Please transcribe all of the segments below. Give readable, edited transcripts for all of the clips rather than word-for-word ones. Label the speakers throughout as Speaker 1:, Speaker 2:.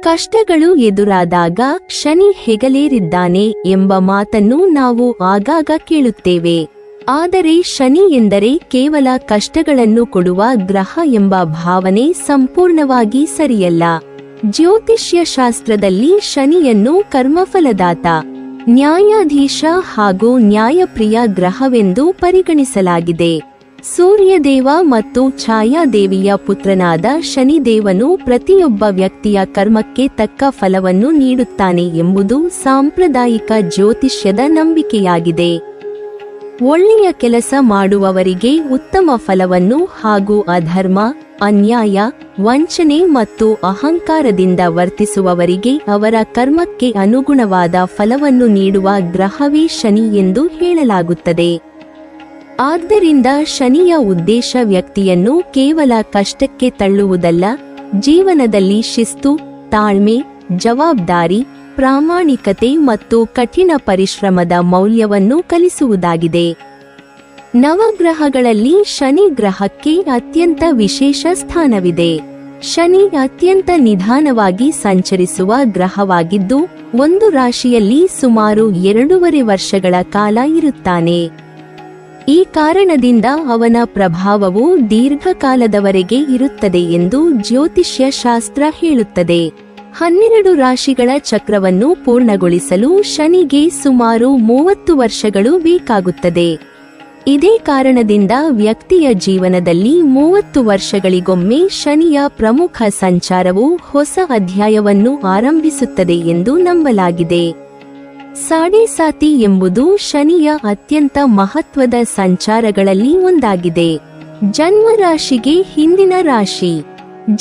Speaker 1: ಕಷ್ಟಗಳು ಎದುರಾದಾಗ ಶನಿ ಹೆಗಲೇರಿದ್ದಾನೆ ಎಂಬ ಮಾತನ್ನು ನಾವು ಆಗಾಗ ಕೇಳುತ್ತೇವೆ. ಆದರೆ ಶನಿ ಎಂದರೆ ಕೇವಲ ಕಷ್ಟಗಳನ್ನು ಕೊಡುವ ಗ್ರಹ ಎಂಬ ಭಾವನೆ ಸಂಪೂರ್ಣವಾಗಿ ಸರಿಯಲ್ಲ. ಜ್ಯೋತಿಷ್ಯ ಶಾಸ್ತ್ರದಲ್ಲಿ ಶನಿಯನ್ನು ಕರ್ಮಫಲದಾತ, ನ್ಯಾಯಾಧೀಶ ಹಾಗೂ ನ್ಯಾಯಪ್ರಿಯ ಗ್ರಹವೆಂದು ಪರಿಗಣಿಸಲಾಗಿದೆ. ಸೂರ್ಯದೇವ ಮತ್ತು ಛಾಯಾದೇವಿಯ ಪುತ್ರನಾದ ಶನಿದೇವನು ಪ್ರತಿಯೊಬ್ಬ ವ್ಯಕ್ತಿಯ ಕರ್ಮಕ್ಕೆ ತಕ್ಕ ಫಲವನ್ನು ನೀಡುತ್ತಾನೆ ಎಂಬುದು ಸಾಂಪ್ರದಾಯಿಕ ಜ್ಯೋತಿಷ್ಯದ ನಂಬಿಕೆಯಾಗಿದೆ. ಒಳ್ಳೆಯ ಕೆಲಸ ಮಾಡುವವರಿಗೆ ಉತ್ತಮ ಫಲವನ್ನು ಹಾಗೂ ಅಧರ್ಮ, ಅನ್ಯಾಯ, ವಂಚನೆ ಮತ್ತು ಅಹಂಕಾರದಿಂದ ವರ್ತಿಸುವವರಿಗೆ ಅವರ ಕರ್ಮಕ್ಕೆ ಅನುಗುಣವಾದ ಫಲವನ್ನು ನೀಡುವ ಗ್ರಹವೇ ಶನಿ ಎಂದು ಹೇಳಲಾಗುತ್ತದೆ. ಆದ್ದರಿಂದ ಶನಿಯ ಉದ್ದೇಶ ವ್ಯಕ್ತಿಯನ್ನು ಕೇವಲ ಕಷ್ಟಕ್ಕೆ ತಳ್ಳುವುದಲ್ಲ, ಜೀವನದಲ್ಲಿ ಶಿಸ್ತು, ತಾಳ್ಮೆ, ಜವಾಬ್ದಾರಿ, ಪ್ರಾಮಾಣಿಕತೆ ಮತ್ತು ಕಠಿಣ ಪರಿಶ್ರಮದ ಮೌಲ್ಯವನ್ನು ಕಲಿಸುವುದಾಗಿದೆ. ನವಗ್ರಹಗಳಲ್ಲಿ ಶನಿ ಗ್ರಹಕ್ಕೆ ಅತ್ಯಂತ ವಿಶೇಷ ಸ್ಥಾನವಿದೆ. ಶನಿ ಅತ್ಯಂತ ನಿಧಾನವಾಗಿ ಸಂಚರಿಸುವ ಗ್ರಹವಾಗಿದ್ದು, ಒಂದು ರಾಶಿಯಲ್ಲಿ ಸುಮಾರು 2.5 ವರ್ಷಗಳ ಕಾಲ ಇರುತ್ತಾನೆ. ಈ ಕಾರಣದಿಂದ ಅವನ ಪ್ರಭಾವವು ದೀರ್ಘಕಾಲದವರೆಗೆ ಇರುತ್ತದೆ ಎಂದು ಜ್ಯೋತಿಷ್ಯ ಶಾಸ್ತ್ರ ಹೇಳುತ್ತದೆ. 12 ರಾಶಿಗಳ ಚಕ್ರವನ್ನು ಪೂರ್ಣಗೊಳಿಸಲು ಶನಿಗೆ ಸುಮಾರು 30 ವರ್ಷಗಳು ಬೇಕಾಗುತ್ತದೆ. ಇದೇ ಕಾರಣದಿಂದ ವ್ಯಕ್ತಿಯ ಜೀವನದಲ್ಲಿ 30 ವರ್ಷಗಳಿಗೊಮ್ಮೆ ಶನಿಯ ಪ್ರಮುಖ ಸಂಚಾರವು ಹೊಸ ಅಧ್ಯಾಯವನ್ನು ಆರಂಭಿಸುತ್ತದೆ ಎಂದು ನಂಬಲಾಗಿದೆ. ಸಾಡೇಸಾತಿ ಎಂಬುದು ಶನಿಯ ಅತ್ಯಂತ ಮಹತ್ವದ ಸಂಚಾರಗಳಲ್ಲಿ ಒಂದಾಗಿದೆ. ಜನ್ಮರಾಶಿಗೆ ಹಿಂದಿನ ರಾಶಿ,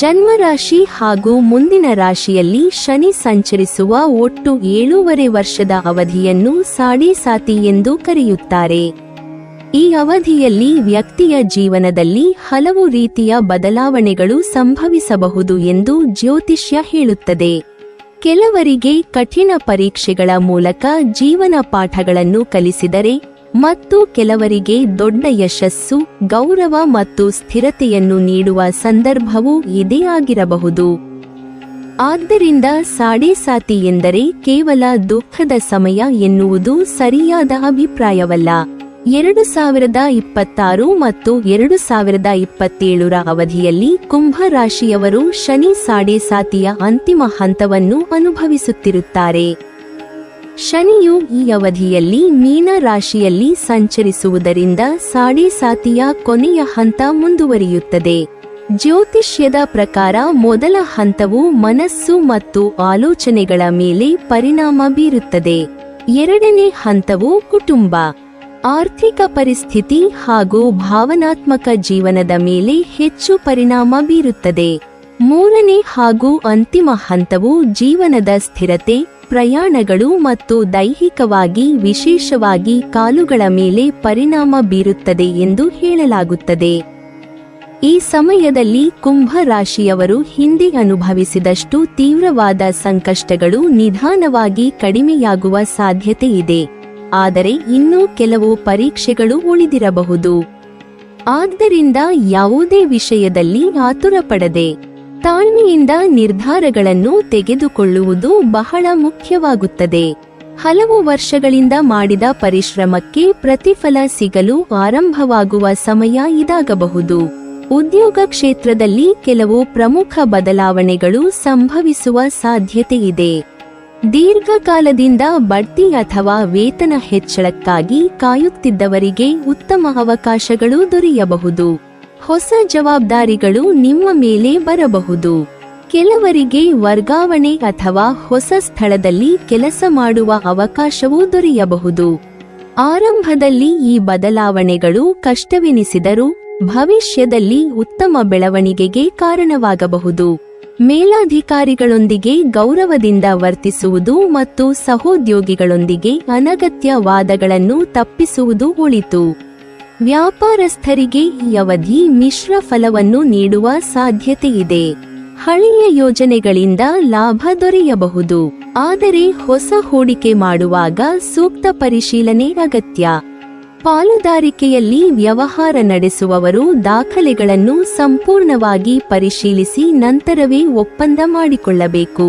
Speaker 1: ಜನ್ಮರಾಶಿ ಹಾಗೂ ಮುಂದಿನ ರಾಶಿಯಲ್ಲಿ ಶನಿ ಸಂಚರಿಸುವ ಒಟ್ಟು 7.5 ವರ್ಷದ ಅವಧಿಯನ್ನು ಸಾಡೇಸಾತಿ ಎಂದು ಕರೆಯುತ್ತಾರೆ. ಈ ಅವಧಿಯಲ್ಲಿ ವ್ಯಕ್ತಿಯ ಜೀವನದಲ್ಲಿ ಹಲವು ರೀತಿಯ ಬದಲಾವಣೆಗಳು ಸಂಭವಿಸಬಹುದು ಎಂದು ಜ್ಯೋತಿಷ್ಯ ಹೇಳುತ್ತದೆ. ಕೆಲವರಿಗೆ ಕಠಿಣ ಪರೀಕ್ಷೆಗಳ ಮೂಲಕ ಜೀವನ ಪಾಠಗಳನ್ನು ಕಲಿಸಿದರೆ, ಮತ್ತು ಕೆಲವರಿಗೆ ದೊಡ್ಡ ಯಶಸ್ಸು, ಗೌರವ ಮತ್ತು ಸ್ಥಿರತೆಯನ್ನು ನೀಡುವ ಸಂದರ್ಭವೂ ಇದೇ ಆಗಿರಬಹುದು. ಆದ್ದರಿಂದ ಸಾಡೇಸಾತಿ ಎಂದರೆ ಕೇವಲ ದುಃಖದ ಸಮಯ ಎನ್ನುವುದು ಸರಿಯಾದ ಅಭಿಪ್ರಾಯವಲ್ಲ. 2026 ಮತ್ತು 2027 ಅವಧಿಯಲ್ಲಿ ಕುಂಭ ರಾಶಿಯವರು ಶನಿ ಸಾಡೇಸಾತಿಯ ಅಂತಿಮ ಹಂತವನ್ನು ಅನುಭವಿಸುತ್ತಿರುತ್ತಾರೆ. ಶನಿಯು ಈ ಅವಧಿಯಲ್ಲಿ ಮೀನ ರಾಶಿಯಲ್ಲಿ ಸಂಚರಿಸುವುದರಿಂದ ಸಾಡೇಸಾತಿಯ ಕೊನೆಯ ಹಂತ ಮುಂದುವರಿಯುತ್ತದೆ. ಜ್ಯೋತಿಷ್ಯದ ಪ್ರಕಾರ ಮೊದಲ ಹಂತವು ಮನಸ್ಸು ಮತ್ತು ಆಲೋಚನೆಗಳ ಮೇಲೆ ಪರಿಣಾಮ ಬೀರುತ್ತದೆ. ಎರಡನೇ ಹಂತವು ಕುಟುಂಬ, ಆರ್ಥಿಕ ಪರಿಸ್ಥಿತಿ ಹಾಗೂ ಭಾವನಾತ್ಮಕ ಜೀವನದ ಮೇಲೆ ಹೆಚ್ಚು ಪರಿಣಾಮ ಬೀರುತ್ತದೆ. ಮೂರನೇ ಹಾಗೂ ಅಂತಿಮ ಹಂತವು ಜೀವನದ ಸ್ಥಿರತೆ, ಪ್ರಯಾಣಗಳು ಮತ್ತು ದೈಹಿಕವಾಗಿ ವಿಶೇಷವಾಗಿ ಕಾಲುಗಳ ಮೇಲೆ ಪರಿಣಾಮ ಬೀರುತ್ತದೆ ಎಂದು ಹೇಳಲಾಗುತ್ತದೆ. ಈ ಸಮಯದಲ್ಲಿ ಕುಂಭ ರಾಶಿಯವರು ಹಿಂದೆ ಅನುಭವಿಸಿದಷ್ಟು ತೀವ್ರವಾದ ಸಂಕಷ್ಟಗಳು ನಿಧಾನವಾಗಿ ಕಡಿಮೆಯಾಗುವ ಸಾಧ್ಯತೆ ಇದೆ. ಆದರೆ ಇನ್ನೂ ಕೆಲವು ಪರೀಕ್ಷೆಗಳು ಉಳಿದಿರಬಹುದು. ಆದ್ದರಿಂದ ಯಾವುದೇ ವಿಷಯದಲ್ಲಿ ಆತುರಪಡದೆ ತಾಳ್ಮೆಯಿಂದ ನಿರ್ಧಾರಗಳನ್ನು ತೆಗೆದುಕೊಳ್ಳುವುದು ಬಹಳ ಮುಖ್ಯವಾಗುತ್ತದೆ. ಹಲವು ವರ್ಷಗಳಿಂದ ಮಾಡಿದ ಪರಿಶ್ರಮಕ್ಕೆ ಪ್ರತಿಫಲ ಸಿಗಲು ಆರಂಭವಾಗುವ ಸಮಯ ಇದಾಗಬಹುದು. ಉದ್ಯೋಗ ಕ್ಷೇತ್ರದಲ್ಲಿ ಕೆಲವು ಪ್ರಮುಖ ಬದಲಾವಣೆಗಳು ಸಂಭವಿಸುವ ಸಾಧ್ಯತೆ ಇದೆ. ದೀರ್ಘಕಾಲದಿಂದ ಬಡ್ತಿ ಅಥವಾ ವೇತನ ಹೆಚ್ಚಳಕ್ಕಾಗಿ ಕಾಯುತ್ತಿದ್ದವರಿಗೆ ಉತ್ತಮ ಅವಕಾಶಗಳು ದೊರೆಯಬಹುದು. ಹೊಸ ಜವಾಬ್ದಾರಿಗಳು ನಿಮ್ಮ ಮೇಲೆ ಬರಬಹುದು. ಕೆಲವರಿಗೆ ವರ್ಗಾವಣೆ ಅಥವಾ ಹೊಸ ಸ್ಥಳದಲ್ಲಿ ಕೆಲಸ ಮಾಡುವ ಅವಕಾಶವೂ ದೊರೆಯಬಹುದು. ಆರಂಭದಲ್ಲಿ ಈ ಬದಲಾವಣೆಗಳು ಕಷ್ಟವೆನಿಸಿದರೂ ಭವಿಷ್ಯದಲ್ಲಿ ಉತ್ತಮ ಬೆಳವಣಿಗೆಗೆ ಕಾರಣವಾಗಬಹುದು. ಮೇಲಾಧಿಕಾರಿಗಳೊಂದಿಗೆ ಗೌರವದಿಂದ ವರ್ತಿಸುವುದು ಮತ್ತು ಸಹೋದ್ಯೋಗಿಗಳೊಂದಿಗೆ ಅನಗತ್ಯ ವಾದಗಳನ್ನು ತಪ್ಪಿಸುವುದು ಒಳಿತು. ವ್ಯಾಪಾರಸ್ಥರಿಗೆ ಈ ಅವಧಿ ಮಿಶ್ರ ಫಲವನ್ನು ನೀಡುವ ಸಾಧ್ಯತೆಯಿದೆ. ಹಳೆಯ ಯೋಜನೆಗಳಿಂದ ಲಾಭ ದೊರೆಯಬಹುದು, ಆದರೆ ಹೊಸ ಹೂಡಿಕೆ ಮಾಡುವಾಗ ಸೂಕ್ತ ಪರಿಶೀಲನೆ ಅಗತ್ಯ. ಪಾಲುದಾರಿಕೆಯಲ್ಲಿ ವ್ಯವಹಾರ ನಡೆಸುವವರು ದಾಖಲೆಗಳನ್ನು ಸಂಪೂರ್ಣವಾಗಿ ಪರಿಶೀಲಿಸಿ ನಂತರವೇ ಒಪ್ಪಂದ ಮಾಡಿಕೊಳ್ಳಬೇಕು.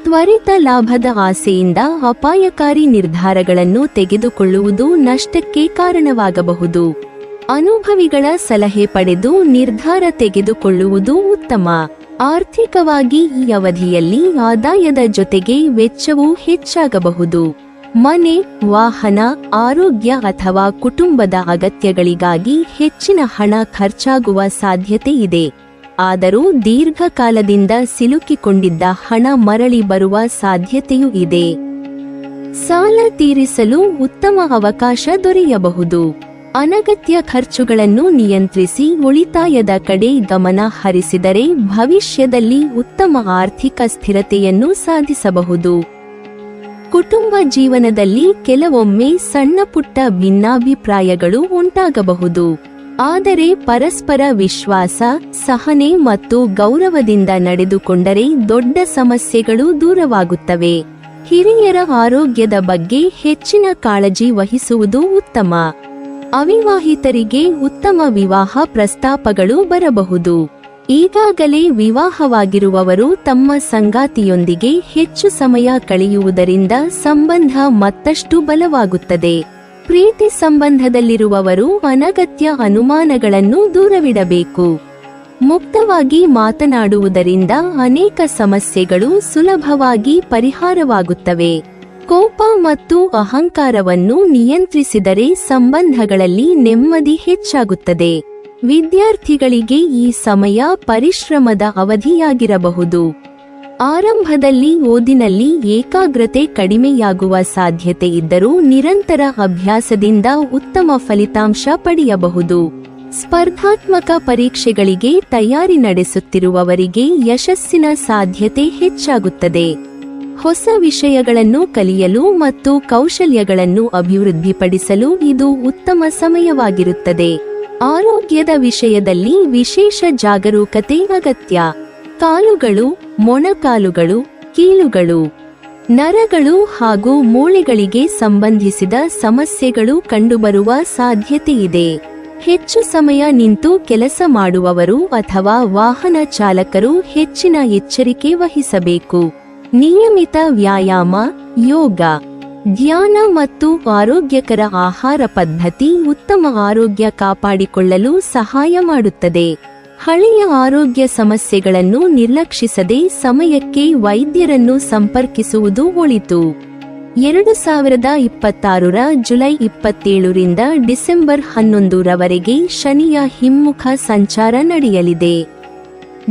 Speaker 1: ತ್ವರಿತ ಲಾಭದ ಆಸೆಯಿಂದ ಅಪಾಯಕಾರಿ ನಿರ್ಧಾರಗಳನ್ನು ತೆಗೆದುಕೊಳ್ಳುವುದು ನಷ್ಟಕ್ಕೆ ಕಾರಣವಾಗಬಹುದು. ಅನುಭವಿಗಳ ಸಲಹೆ ಪಡೆದು ನಿರ್ಧಾರ ತೆಗೆದುಕೊಳ್ಳುವುದು ಉತ್ತಮ. ಆರ್ಥಿಕವಾಗಿ ಈ ಅವಧಿಯಲ್ಲಿ ಆದಾಯದ ಜೊತೆಗೆ ವೆಚ್ಚವೂ ಹೆಚ್ಚಾಗಬಹುದು. ಮನೆ, ವಾಹನ, ಆರೋಗ್ಯ ಅಥವಾ ಕುಟುಂಬದ ಅಗತ್ಯಗಳಿಗಾಗಿ ಹೆಚ್ಚಿನ ಹಣ ಖರ್ಚಾಗುವ ಸಾಧ್ಯತೆ ಇದೆ. ಆದರೂ ದೀರ್ಘಕಾಲದಿಂದ ಸಿಲುಕಿಕೊಂಡಿದ್ದ ಹಣ ಮರಳಿ ಬರುವ ಸಾಧ್ಯತೆಯೂ ಇದೆ. ಸಾಲ ತೀರಿಸಲು ಉತ್ತಮ ಅವಕಾಶ ದೊರೆಯಬಹುದು. ಅನಗತ್ಯ ಖರ್ಚುಗಳನ್ನು ನಿಯಂತ್ರಿಸಿ ಉಳಿತಾಯದ ಕಡೆ ಗಮನ ಹರಿಸಿದರೆ ಭವಿಷ್ಯದಲ್ಲಿ ಉತ್ತಮ ಆರ್ಥಿಕ ಸ್ಥಿರತೆಯನ್ನು ಸಾಧಿಸಬಹುದು. ಕುಟುಂಬ ಜೀವನದಲ್ಲಿ ಕೆಲವೊಮ್ಮೆ ಸಣ್ಣ ಪುಟ್ಟ ಭಿನ್ನಾಭಿಪ್ರಾಯಗಳು ಉಂಟಾಗಬಹುದು. ಆದರೆ ಪರಸ್ಪರ ವಿಶ್ವಾಸ, ಸಹನೆ ಮತ್ತು ಗೌರವದಿಂದ ನಡೆದುಕೊಂಡರೆ ದೊಡ್ಡ ಸಮಸ್ಯೆಗಳು ದೂರವಾಗುತ್ತವೆ. ಹಿರಿಯರ ಆರೋಗ್ಯದ ಬಗ್ಗೆ ಹೆಚ್ಚಿನ ಕಾಳಜಿ ವಹಿಸುವುದು ಉತ್ತಮ. ಅವಿವಾಹಿತರಿಗೆ ಉತ್ತಮ ವಿವಾಹ ಪ್ರಸ್ತಾಪಗಳು ಬರಬಹುದು. ಈಗಾಗಲೇ ವಿವಾಹವಾಗಿರುವವರು ತಮ್ಮ ಸಂಗಾತಿಯೊಂದಿಗೆ ಹೆಚ್ಚು ಸಮಯ ಕಳೆಯುವುದರಿಂದ ಸಂಬಂಧ ಮತ್ತಷ್ಟು ಬಲವಾಗುತ್ತದೆ. ಪ್ರೀತಿ ಸಂಬಂಧದಲ್ಲಿರುವವರು ಅನಗತ್ಯ ಅನುಮಾನಗಳನ್ನು ದೂರವಿಡಬೇಕು. ಮುಕ್ತವಾಗಿ ಮಾತನಾಡುವುದರಿಂದ ಅನೇಕ ಸಮಸ್ಯೆಗಳು ಸುಲಭವಾಗಿ ಪರಿಹಾರವಾಗುತ್ತವೆ. ಕೋಪ ಮತ್ತು ಅಹಂಕಾರವನ್ನು ನಿಯಂತ್ರಿಸಿದರೆ ಸಂಬಂಧಗಳಲ್ಲಿ ನೆಮ್ಮದಿ ಹೆಚ್ಚಾಗುತ್ತದೆ. ವಿದ್ಯಾರ್ಥಿಗಳಿಗೆ ಈ ಸಮಯ ಪರಿಶ್ರಮದ ಅವಧಿಯಾಗಿರಬಹುದು. ಆರಂಭದಲ್ಲಿ ಓದಿನಲ್ಲಿ ಏಕಾಗ್ರತೆ ಕಡಿಮೆಯಾಗುವ ಸಾಧ್ಯತೆ ಇದ್ದರೂ ನಿರಂತರ ಅಭ್ಯಾಸದಿಂದ ಉತ್ತಮ ಫಲಿತಾಂಶ ಪಡೆಯಬಹುದು. ಸ್ಪರ್ಧಾತ್ಮಕ ಪರೀಕ್ಷೆಗಳಿಗೆ ತಯಾರಿ ನಡೆಸುತ್ತಿರುವವರಿಗೆ ಯಶಸ್ಸಿನ ಸಾಧ್ಯತೆ ಹೆಚ್ಚಾಗುತ್ತದೆ. ಹೊಸ ವಿಷಯಗಳನ್ನು ಕಲಿಯಲು ಮತ್ತು ಕೌಶಲ್ಯಗಳನ್ನು ಅಭಿವೃದ್ಧಿಪಡಿಸಲು ಇದು ಉತ್ತಮ ಸಮಯವಾಗಿರುತ್ತದೆ. ಆರೋಗ್ಯದ ವಿಷಯದಲ್ಲಿ ವಿಶೇಷ ಜಾಗರೂಕತೆ ಅಗತ್ಯ. ಕಾಲುಗಳು, ಮೊಣಕಾಲುಗಳು, ಕೀಲುಗಳು, ನರಗಳು ಹಾಗೂ ಮೂಳೆಗಳಿಗೆ ಸಂಬಂಧಿಸಿದ ಸಮಸ್ಯೆಗಳು ಕಂಡುಬರುವ ಸಾಧ್ಯತೆಯಿದೆ. ಹೆಚ್ಚು ಸಮಯ ನಿಂತು ಕೆಲಸ ಮಾಡುವವರು ಅಥವಾ ವಾಹನ ಚಾಲಕರು ಹೆಚ್ಚಿನ ಎಚ್ಚರಿಕೆ ವಹಿಸಬೇಕು. ನಿಯಮಿತ ವ್ಯಾಯಾಮ, ಯೋಗ, ಧ್ಯಾನ ಮತ್ತು ಆರೋಗ್ಯಕರ ಆಹಾರ ಪದ್ಧತಿ ಉತ್ತಮ ಆರೋಗ್ಯ ಕಾಪಾಡಿಕೊಳ್ಳಲು ಸಹಾಯ ಮಾಡುತ್ತದೆ. ಹಳೆಯ ಆರೋಗ್ಯ ಸಮಸ್ಯೆಗಳನ್ನು ನಿರ್ಲಕ್ಷಿಸದೆ ಸಮಯಕ್ಕೆ ವೈದ್ಯರನ್ನು ಸಂಪರ್ಕಿಸುವುದು ಒಳಿತು. 2026ರ ಜುಲೈ 27ರಿಂದ ಡಿಸೆಂಬರ್ 11ರವರೆಗೆ ಶನಿಯ ಹಿಮ್ಮುಖ ಸಂಚಾರ ನಡೆಯಲಿದೆ.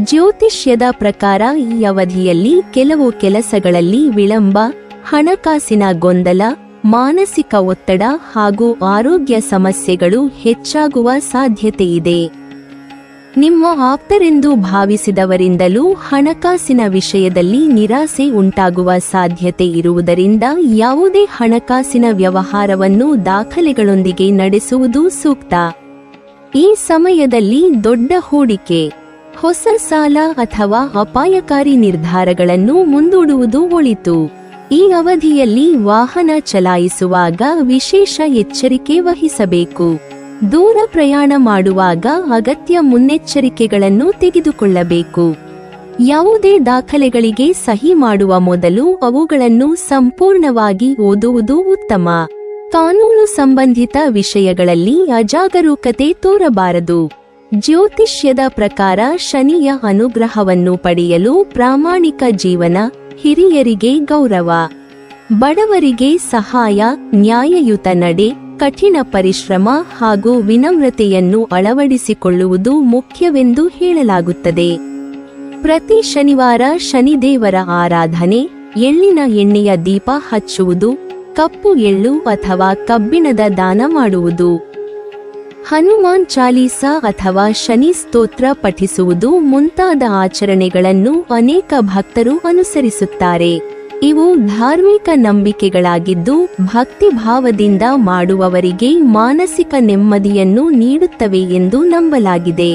Speaker 1: ಜ್ಯೋತಿಷ್ಯದ ಪ್ರಕಾರ ಈ ಅವಧಿಯಲ್ಲಿ ಕೆಲವು ಕೆಲಸಗಳಲ್ಲಿ ವಿಳಂಬ, ಹಣಕಾಸಿನ ಗೊಂದಲ, ಮಾನಸಿಕ ಒತ್ತಡ ಹಾಗೂ ಆರೋಗ್ಯ ಸಮಸ್ಯೆಗಳು ಹೆಚ್ಚಾಗುವ ಸಾಧ್ಯತೆಯಿದೆ. ನಿಮ್ಮ ಆಪ್ತರೆಂದು ಭಾವಿಸಿದವರಿಂದಲೂ ಹಣಕಾಸಿನ ವಿಷಯದಲ್ಲಿ ನಿರಾಸೆ ಉಂಟಾಗುವ ಸಾಧ್ಯತೆ ಇರುವುದರಿಂದ ಯಾವುದೇ ಹಣಕಾಸಿನ ವ್ಯವಹಾರವನ್ನು ದಾಖಲೆಗಳೊಂದಿಗೆ ನಡೆಸುವುದು ಸೂಕ್ತ. ಈ ಸಮಯದಲ್ಲಿ ದೊಡ್ಡ ಹೂಡಿಕೆ, ಹೊಸ ಸಾಲ ಅಥವಾ ಅಪಾಯಕಾರಿ ನಿರ್ಧಾರಗಳನ್ನು ಮುಂದೂಡುವುದು ಒಳಿತು. ಈ ಅವಧಿಯಲ್ಲಿ ವಾಹನ ಚಲಾಯಿಸುವಾಗ ವಿಶೇಷ ಎಚ್ಚರಿಕೆ ವಹಿಸಬೇಕು. ದೂರ ಪ್ರಯಾಣ ಮಾಡುವಾಗ ಅಗತ್ಯ ಮುನ್ನೆಚ್ಚರಿಕೆಗಳನ್ನು ತೆಗೆದುಕೊಳ್ಳಬೇಕು. ಯಾವುದೇ ದಾಖಲೆಗಳಿಗೆ ಸಹಿ ಮಾಡುವ ಮೊದಲು ಅವುಗಳನ್ನು ಸಂಪೂರ್ಣವಾಗಿ ಓದುವುದು ಉತ್ತಮ. ಕಾನೂನು ಸಂಬಂಧಿತ ವಿಷಯಗಳಲ್ಲಿ ಅಜಾಗರೂಕತೆ ತೋರಬಾರದು. ಜ್ಯೋತಿಷ್ಯದ ಪ್ರಕಾರ ಶನಿಯ ಅನುಗ್ರಹವನ್ನು ಪಡೆಯಲು ಪ್ರಾಮಾಣಿಕ ಜೀವನ, ಹಿರಿಯರಿಗೆ ಗೌರವ, ಬಡವರಿಗೆ ಸಹಾಯ, ನ್ಯಾಯಯುತ ನಡೆ, ಕಠಿಣ ಪರಿಶ್ರಮ ಹಾಗೂ ವಿನಮ್ರತೆಯನ್ನು ಅಳವಡಿಸಿಕೊಳ್ಳುವುದು ಮುಖ್ಯವೆಂದು ಹೇಳಲಾಗುತ್ತದೆ. ಪ್ರತಿ ಶನಿವಾರ ಶನಿದೇವರ ಆರಾಧನೆ, ಎಳ್ಳಿನ ಎಣ್ಣೆಯ ದೀಪ ಹಚ್ಚುವುದು, ಕಪ್ಪು ಎಳ್ಳು ಅಥವಾ ಕಬ್ಬಿಣದ ದಾನ ಮಾಡುವುದು, ಹನುಮಾನ್ ಚಾಲೀಸಾ ಅಥವಾ ಶನಿ ಸ್ತೋತ್ರ ಪಠಿಸುವುದು ಮುಂತಾದ ಆಚರಣೆಗಳನ್ನು ಅನೇಕ ಭಕ್ತರು ಅನುಸರಿಸುತ್ತಾರೆ. ಇವು ಧಾರ್ಮಿಕ ನಂಬಿಕೆಗಳಾಗಿದ್ದು ಭಕ್ತಿಭಾವದಿಂದ ಮಾಡುವವರಿಗೆ ಮಾನಸಿಕ ನೆಮ್ಮದಿಯನ್ನು ನೀಡುತ್ತವೆ ಎಂದು ನಂಬಲಾಗಿದೆ.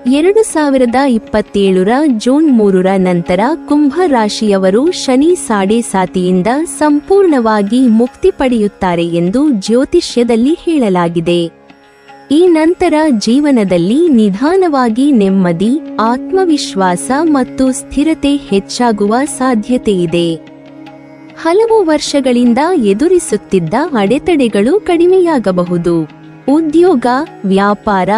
Speaker 1: 2027ರ ಜೂನ್ 3ರ ನಂತರ ಕುಂಭ ರಾಶಿಯವರು ಶನಿ ಸಾಡೆ ಸಾತಿಯಿಂದ ಸಂಪೂರ್ಣವಾಗಿ ಮುಕ್ತಿ ಪಡೆಯುತ್ತಾರೆ ಎಂದು ಜ್ಯೋತಿಷ್ಯದಲ್ಲಿ ಹೇಳಲಾಗಿದೆ. ಈ ನಂತರ ಜೀವನದಲ್ಲಿ ನಿಧಾನವಾಗಿ ನೆಮ್ಮದಿ, ಆತ್ಮವಿಶ್ವಾಸ ಮತ್ತು ಸ್ಥಿರತೆ ಹೆಚ್ಚಾಗುವ ಸಾಧ್ಯತೆಯಿದೆ. ಹಲವು ವರ್ಷಗಳಿಂದ ಎದುರಿಸುತ್ತಿದ್ದ ಅಡೆತಡೆಗಳು ಕಡಿಮೆಯಾಗಬಹುದು. ಉದ್ಯೋಗ, ವ್ಯಾಪಾರ,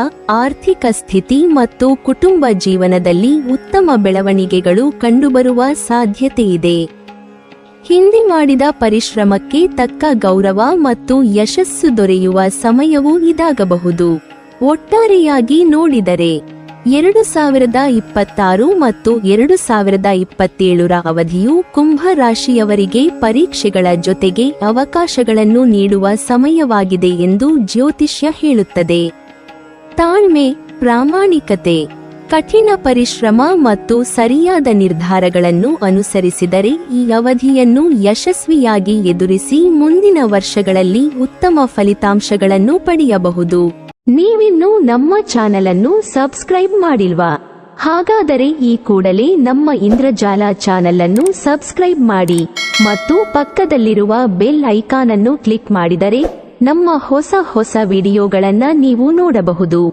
Speaker 1: ಆರ್ಥಿಕ ಸ್ಥಿತಿ ಮತ್ತು ಕುಟುಂಬ ಜೀವನದಲ್ಲಿ ಉತ್ತಮ ಬೆಳವಣಿಗೆಗಳು ಕಂಡುಬರುವ ಸಾಧ್ಯತೆಯಿದೆ. ಹಿಂದೆ ಮಾಡಿದ ಪರಿಶ್ರಮಕ್ಕೆ ತಕ್ಕ ಗೌರವ ಮತ್ತು ಯಶಸ್ಸು ದೊರೆಯುವ ಸಮಯವೂ ಇದಾಗಬಹುದು. ಒಟ್ಟಾರೆಯಾಗಿ ನೋಡಿದರೆ 2026 ಮತ್ತು 2027ರ ಅವಧಿಯು ಕುಂಭ ರಾಶಿಯವರಿಗೆ ಪರೀಕ್ಷೆಗಳ ಜೊತೆಗೆ ಅವಕಾಶಗಳನ್ನು ನೀಡುವ ಸಮಯವಾಗಿದೆ ಎಂದು ಜ್ಯೋತಿಷ್ಯ ಹೇಳುತ್ತದೆ. ತಾಳ್ಮೆ, ಪ್ರಾಮಾಣಿಕತೆ, ಕಠಿಣ ಪರಿಶ್ರಮ ಮತ್ತು ಸರಿಯಾದ ನಿರ್ಧಾರಗಳನ್ನು ಅನುಸರಿಸಿದರೆ ಈ ಅವಧಿಯನ್ನು ಯಶಸ್ವಿಯಾಗಿ ಎದುರಿಸಿ ಮುಂದಿನ ವರ್ಷಗಳಲ್ಲಿ ಉತ್ತಮ ಫಲಿತಾಂಶಗಳನ್ನು ಪಡೆಯಬಹುದು. ನೀವಿನ್ನೂ ನಮ್ಮ ಚಾನೆಲ್ ಅನ್ನು ಸಬ್ಸ್ಕ್ರೈಬ್ ಮಾಡಿಲ್ವಾ? ಹಾಗಾದರೆ ಈ ಕೂಡಲೇ ನಮ್ಮ ಇಂದ್ರಜಾಲ ಚಾನೆಲ್ ಅನ್ನು ಸಬ್ಸ್ಕ್ರೈಬ್ ಮಾಡಿ ಮತ್ತು ಪಕ್ಕದಲ್ಲಿರುವ ಬೆಲ್ ಐಕಾನ್ ಅನ್ನು ಕ್ಲಿಕ್ ಮಾಡಿದರೆ ನಮ್ಮ ಹೊಸ ವಿಡಿಯೋಗಳನ್ನು ನೀವು ನೋಡಬಹುದು.